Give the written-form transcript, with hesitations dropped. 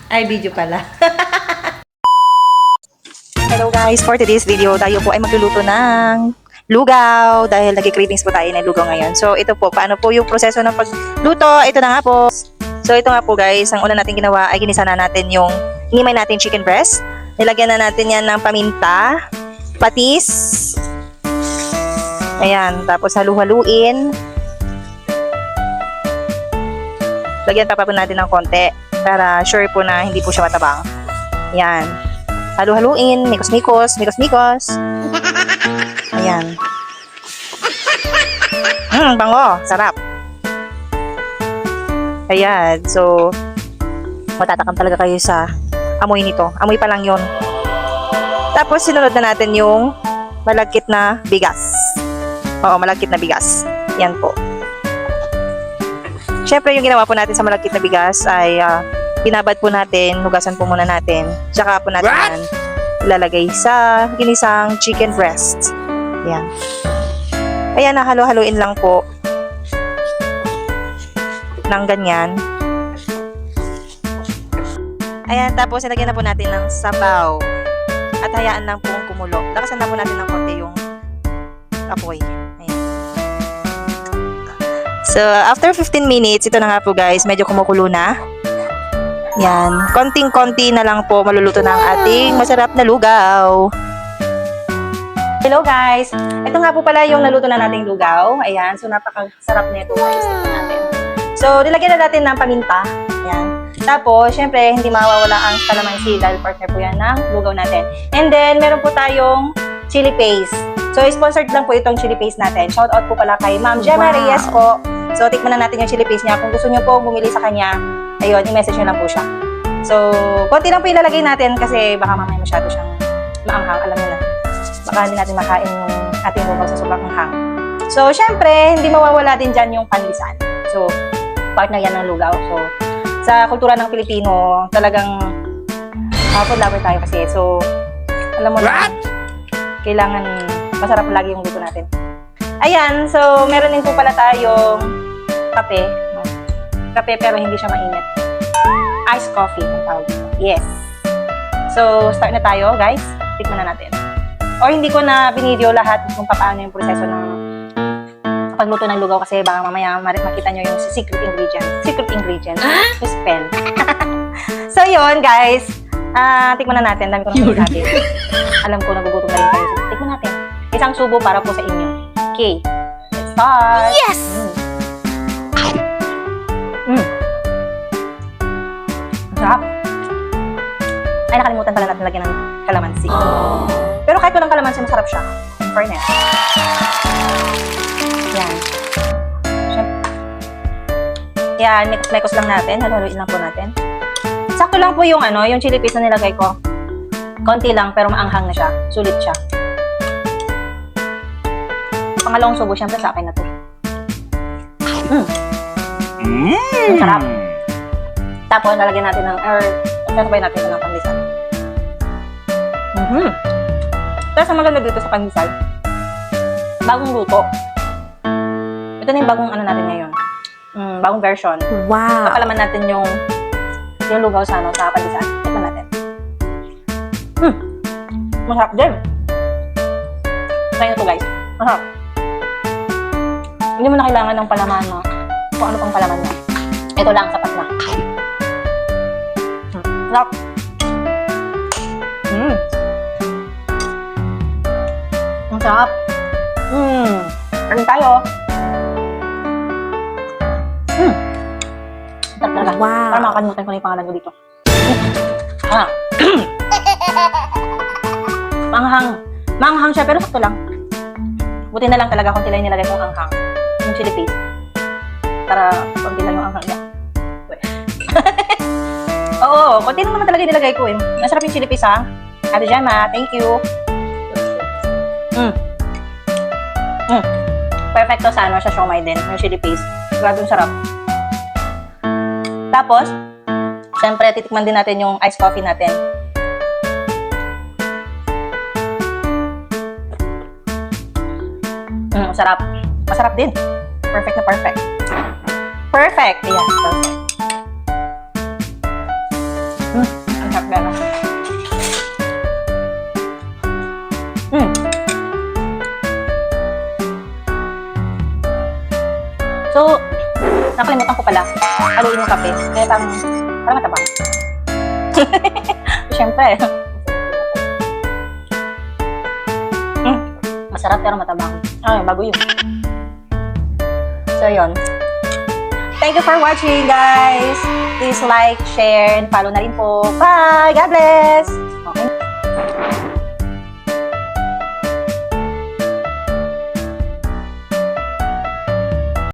Ay, video pala. Hello guys, for today's video, tayo po ay magluluto ng lugaw dahil nag-cravings po tayo ng lugaw ngayon. So ito po, paano po yung proseso ng pagluto? Ito na nga po. So ito nga po guys, ang una natin ginawa ay ginisa na natin yung hinimay natin chicken breast. Nilagyan na natin yan ng paminta, patis. Ayan, tapos halu-haluin. Lagyan pa po natin ng konti para sure po na hindi po siya matabang. Ayan. Halu-haluin, mikos-mikos, mikos-mikos. Ayan. Bango, sarap. Ayan, so matatakam talaga kayo sa amoy nito. Amoy pa lang yun. Tapos sinunod na natin yung malagkit na bigas. Oo, malagkit na bigas. Yan po. Syempre, yung ginawa po natin sa malagkit na bigas ay binabad po natin, hugasan po muna natin. Tsaka po natin ilalagay sa ginisang chicken breast. Yan. Ayan, nahalo-haluin lang po ng ganyan. Ayan, tapos ilagyan na po natin ng sabaw. At hayaan lang pong kumulo. Lakasan na po natin ng konti yung apoy. Ayan. So, after 15 minutes, ito na nga po guys, medyo kumukulo na. Yan. Konting-konti na lang po maluluto na ang ating masarap na lugaw. Hello guys! Ito nga po pala yung naluto na nating lugaw. Ayan. So, napakasarap na ito guys. Ito natin. So, nilagyan na natin ng paminta. Ayan. Tapos, syempre, hindi mawawala ang kalamansi dahil partner po yan ng lugaw natin. And then, meron po tayong chili paste. So, sponsored lang po itong chili paste natin. Shout out po pala kay Ma'am Gemma Reyes po. So, tikman na natin yung chili paste niya. Kung gusto niyo po bumili sa kanya, ayun, i-message nyo lang po siya. So, konti lang po ilalagay natin kasi baka mamaya masyado siyang maanghang. Alam niyo na. Baka hindi natin makain yung ating lugaw sa sobrang anghang. So, syempre, hindi mawawala din dyan yung pandisan. So, partner yan ng lugaw. So, sa kultura ng Pilipino, talagang food lover tayo kasi. So, alam mo na, kailangan masarap lagi yung luto natin. Ayan, so, meron din po pala tayong kape. No? Kape pero hindi siya mainit. Iced coffee ang tawag dito. Yes. So, start na tayo, guys. Tikman na natin. Or hindi ko na binideo lahat kung paano yung proseso ng pagluto ng lugaw kasi baka mamaya makita nyo yung secret ingredient. Secret ingredient. Yung spell. So, yun, guys. Tikman na natin. Dami ko na natin. Alam ko, nagugutom na rin kayo. So, tikman natin. Isang subo para po sa inyo. Okay. Let's start. Yes! Sarap. Ay, nakalimutan pala natin lagyan ng kalamansi. Pero kahit walang kalamansi, masarap siya. In fairness. Yan. Yan, mekos lang natin. Haluin lang po natin. Sakto lang po yung yung chili paste na nilagay ko. Konti lang, pero maanghang na siya. Sulit siya. Pangalawang subo, syempre sa akin na to. Ang sarap. Tapos, lalagyan natin ng kasabay natin ito ng pandesal. Tapos, ang maganda dito sa pandesal, bagong luto. Ito na yung bagong natin ngayon. Bagong version. Wow! Papalaman natin yung lugaw sa pandesal. Ito natin. Masarap din. Try na to guys. Masarap. Hindi mo na kailangan ng palaman, no? Kung ano pang palaman mo. Ito lang, sapat na. Sarap. Ang sarap. Kain tayo. Sarap talaga. Wow. Para makakalimutan ko na yung pangalan ko dito. Manghang siya, pero sakto lang. Buti na lang talaga kung tila yung nilagay kong anghang. Yung chili paste. Para konti lang yung anghang niya. Oo, konti lang naman talaga yung nilagay ko eh. Masarap yung chili paste ha. Ate Gemma, thank you. Perfecto sa sa siomai din. Yung chili paste. Grabe yung sarap. Tapos, syempre, titikman din natin yung iced coffee natin. Masarap. Masarap din. Perfect na perfect. Perfect! Ayan, perfect. Ang sarap na. So, nakalimutan ko pala. Haluin yung kape. Kaya parang matabang. Siyempre. Masarap pero matabang. Ay, bago yun. So, yun. Thank you for watching, guys. Please like, share, and follow na rin po. Bye! God bless! Okay.